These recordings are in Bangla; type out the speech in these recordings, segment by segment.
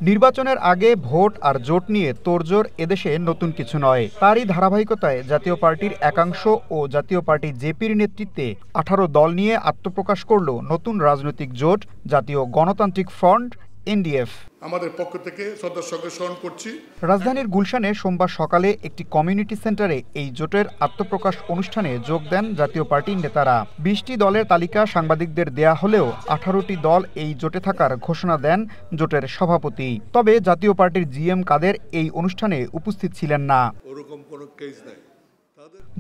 নির্বাচনের আগে ভোট আর জোট নিয়ে তোড়জোড় এদেশে নতুন কিছু নয়। তারই ধারাবাহিকতায় জাতীয় পার্টির একাংশ ও জাতীয় পার্টি জেপির নেতৃত্বে ১৮ দল নিয়ে আত্মপ্রকাশ করল নতুন রাজনৈতিক জোট জাতীয় গণতান্ত্রিক ফ্রন্ট এনডিএফ। আমাদের পক্ষ থেকে শ্রদ্ধার সঙ্গে স্মরণ করছি। রাজধানীর গুলশানে সোমবার সকালে একটি কমিউনিটি সেন্টারে এই জোটের আত্মপ্রকাশ অনুষ্ঠানে যোগ দেন জাতীয় পার্টির নেতারা। ২০টি দলের তালিকা সাংবাদিকদের দেয়া হলেও ১৮টি দল এই জোটে থাকার ঘোষণা দেন জোটের সভাপতি। তবে জাতীয় পার্টির জিএম কাদের এই অনুষ্ঠানে উপস্থিত ছিলেন না। ওরকম কোনো কেস নাই।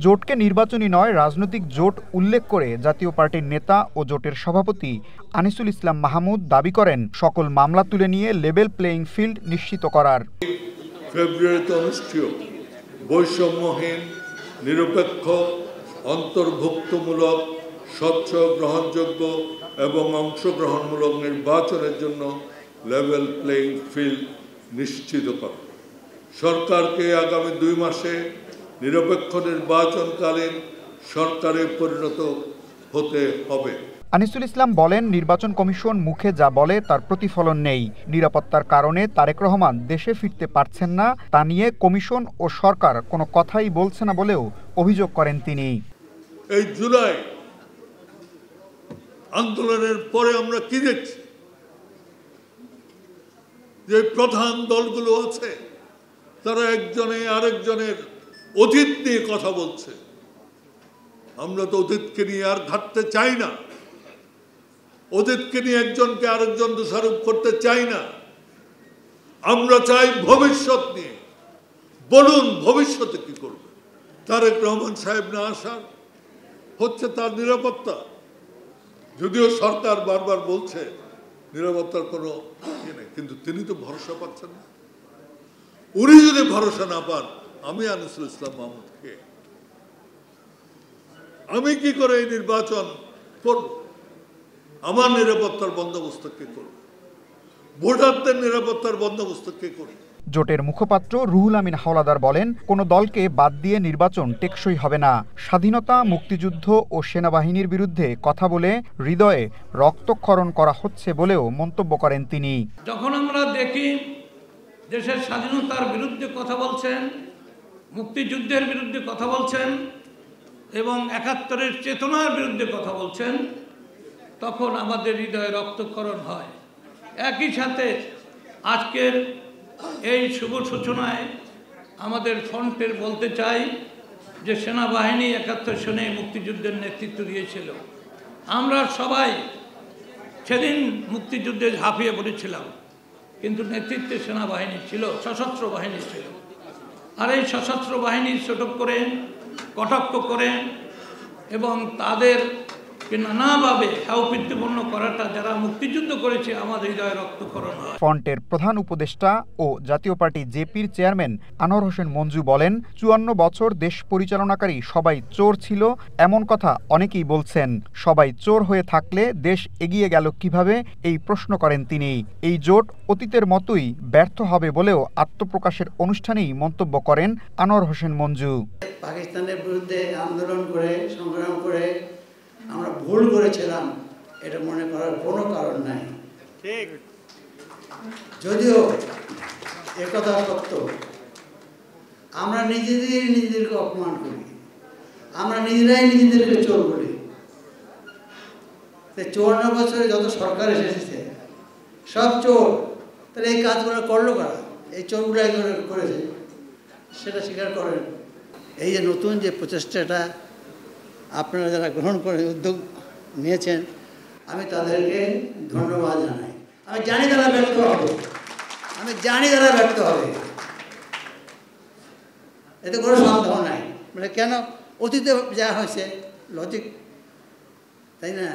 জোটকে নির্বাচনী নয় রাজনৈতিক জোট উল্লেখ করে জাতীয় পার্টির নেতা ও জোটের সভাপতি আনিসুল ইসলাম মাহমুদ দাবি করেন সকল মামলা তুলে নিয়ে লেভেল প্লেয়িং ফিল্ড নিশ্চিত করার। ফেব্রুয়ারিতে অনুষ্ঠিত বৈষম্যহীন, নিরপেক্ষ, অন্তর্ভুক্তমূলক, স্বচ্ছ, গ্রহণযোগ্য এবং অংশগ্রহণমূলক নির্বাচনের জন্য লেভেল প্লেয়িং ফিল্ড নিশ্চিত করা। সরকারকে আগামী ২ মাসে নিরপেক্ষ নির্বাচনকালীন সরকারে পরিণত হতে হবে। আনিসুল ইসলাম বলেন, নির্বাচন কমিশন মুখে যা বলে তার প্রতিফলন নেই। নিরাপত্তার কারণে তারেক রহমান দেশে ফিরতে পারছেন না, তা নিয়ে কমিশন ও সরকার কোনো কথাই বলছে না বলেও অভিযোগ করেন তিনি। এই জুলাই আন্দোলনের পরে আমরা কি দেখছি, যে প্রধান দলগুলো আছে তারা একজনে আরেকজনের অতীত নিয়ে কথা বলছে। আমরা তো অতীতকে নিয়ে আর ঘাটতে চাই না, অতীতকে নিয়ে একজনকে আরেকজন দোষারোপ করতে চাই না। আমরা চাই ভবিষ্যৎ নিয়ে। বলুন ভবিষ্যতে কি করবে? তারেক রহমান সাহেব না আসার হচ্ছে তার নিরাপত্তা। যদিও সরকার বারবার বলছে নিরাপত্তার কোনো ইয়ে নেই, কিন্তু তিনি তো ভরসা পাচ্ছেন না। উনি যদি ভরসা না পান, আমি আনিসুল ইসলাম মাহমুদকে আমি কি করে এই নির্বাচন করব? আমার নিরাপত্তার বন্দোবস্ত কে করবে? ভোটারদের নিরাপত্তার বন্দোবস্ত কে করবে? জোটের মুখপাত্র রুহুল আমিন হাওলাদার বলেন, কোনো দলকে বাদ দিয়ে নির্বাচন টেকসই হবে না। স্বাধীনতা, মুক্তিযুদ্ধ ও সেনাবাহিনীর বিরুদ্ধে কথা বলে হৃদয়ে রক্তক্ষরণ করা হচ্ছে বলেও মন্তব্য করেন তিনি। যখন আমরা দেখি দেশের স্বাধীনতার বিরুদ্ধে কথা বলছেন, মুক্তিযুদ্ধের বিরুদ্ধে কথা বলছেন এবং ৭১-এর চেতনার বিরুদ্ধে কথা বলছেন, তখন আমাদের হৃদয়ে রক্তক্ষরণ হয়। একই সাথে আজকের এই শুভ সূচনায় আমাদের ফ্রন্টের বলতে চাই যে সেনাবাহিনী ৭১ সনে মুক্তিযুদ্ধের নেতৃত্ব দিয়েছিল। আমরা সবাই সেদিন মুক্তিযুদ্ধে ঝাঁপিয়ে পড়েছিলাম, কিন্তু নেতৃত্বে সেনাবাহিনী ছিল, সশস্ত্র বাহিনী ছিল। আর এই সশস্ত্র বাহিনী ছোটক করে, কটাক্ষ করে এবং তাদেরকে নানাভাবে হাউপিত্যপূর্ণ করাটা যারা মুক্তিযুদ্ধ করেছে, আমাদের হৃদয়ে রক্তক্ষরণ হয়। ফ্রন্টের প্রধান উপদেষ্টা ও জাতীয় পার্টি জেপির চেয়ারম্যান আনোয়ার হোসেন মঞ্জু বলেন, ৫৪ বছর দেশ পরিচালনাকারী সবাই চোর ছিল, এমন কথা অনেকেই বলছেন। সবাই চোর হয়ে থাকলে দেশ এগিয়ে গেল কিভাবে, এই প্রশ্ন করেন তিনি। এই জোট অতীতের মতোই ব্যর্থ হবে বলেও আত্মপ্রকাশের অনুষ্ঠানেই মন্তব্য করেন আনোয়ার হোসেন মঞ্জু। পাকিস্তানের বিরুদ্ধে আন্দোলন করে, সংগ্রাম করে আমরা ভুল করেছিলাম, এটা মনে করার কোনো কারণ নাই। ঠিক, যদিও একথা সত্য, আমরা নিজেদেরকে অপমান করি, আমরা নিজেরাই নিজেদেরকে চোর বলি। ৫৪ বছরে যত সরকার এসেছে সব চোর, তাহলে এই কাজগুলো করলো কারা? এই চোরগুলাই করেছে, সেটা স্বীকার করেন। এই যে নতুন যে প্রচেষ্টাটা আপনারা যারা গ্রহণ করে উদ্যোগ নিয়েছেন, আমি তাদেরকে ধন্যবাদ জানাই। আমি জানি তারা ব্যর্থ হবে, এতে কোনো সন্দেহ নাই। মানে কেন? অতীতে যা হয়েছে লজিক, তাই না?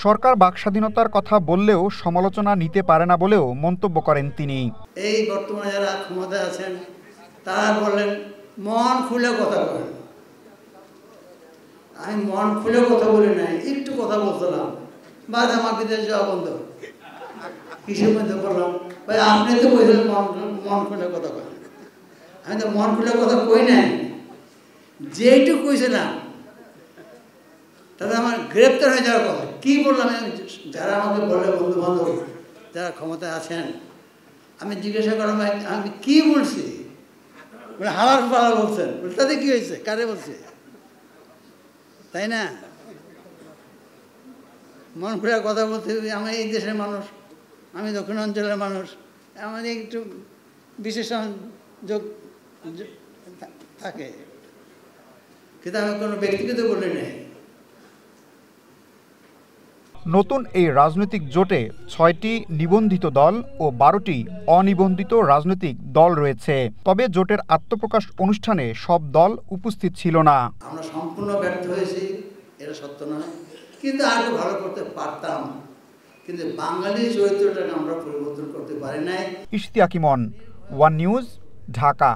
সরকার বাকস্বাধীনতার কথা বললেও সমালোচনা নিতে পারে না বলেও মন্তব্য করেন তিনি। এই বর্তমানে যারা ক্ষমতায় আছেন তারা বললেন মন খুলে কথা বলেন। আমি মন খুলে কথা বলি নাই, একটু কথা বলছিলাম, বাদ আমার বিদেশ যাওয়া বন্ধ। কিসের মধ্যে বললাম, ভাই আপনি তো বলছেন মন খুলে কথা বলেন। আমি তো মন খুলে কথা কই নাই, যেইটুকু কইছিলাম তাতে আমার গ্রেপ্তার হয়ে যাওয়ার কথা। কি বললাম? যারা আমাকে বলে বন্ধু বান্ধব যারা ক্ষমতায় আছেন, আমি জিজ্ঞাসা করলাম আমি কি বলছি, বলে হালার পালা বলছেন। তাতে কি হয়েছে, কারে বলছে, তাই না? মন খুলে কথা বলতে, আমি এই দেশের মানুষ, আমি দক্ষিণ অঞ্চলের মানুষ, আমাদের একটু বিশেষণ যোগ থাকে, কিন্তু আমি কোনো ব্যক্তিগত বলি নাই। নতুন এই রাজনৈতিক জোটে ৬টি নিবন্ধিত দল ও ১২টি অনিবন্ধিত রাজনৈতিক দল রয়েছে। তবে জোটের আত্মপ্রকাশ অনুষ্ঠানে সব দল উপস্থিত ছিল না। আমরা সম্পূর্ণ ব্যর্থ হয়েছি, এটা সত্য নয়, কিন্তু আরো ভালো করতে পারতাম, কিন্তু বাঙালির চরিত্রটাকে আমরা পরিবর্তন করতে পারি নাই। ইশতিয়াক ইমন, ওয়ান নিউজ, ঢাকা।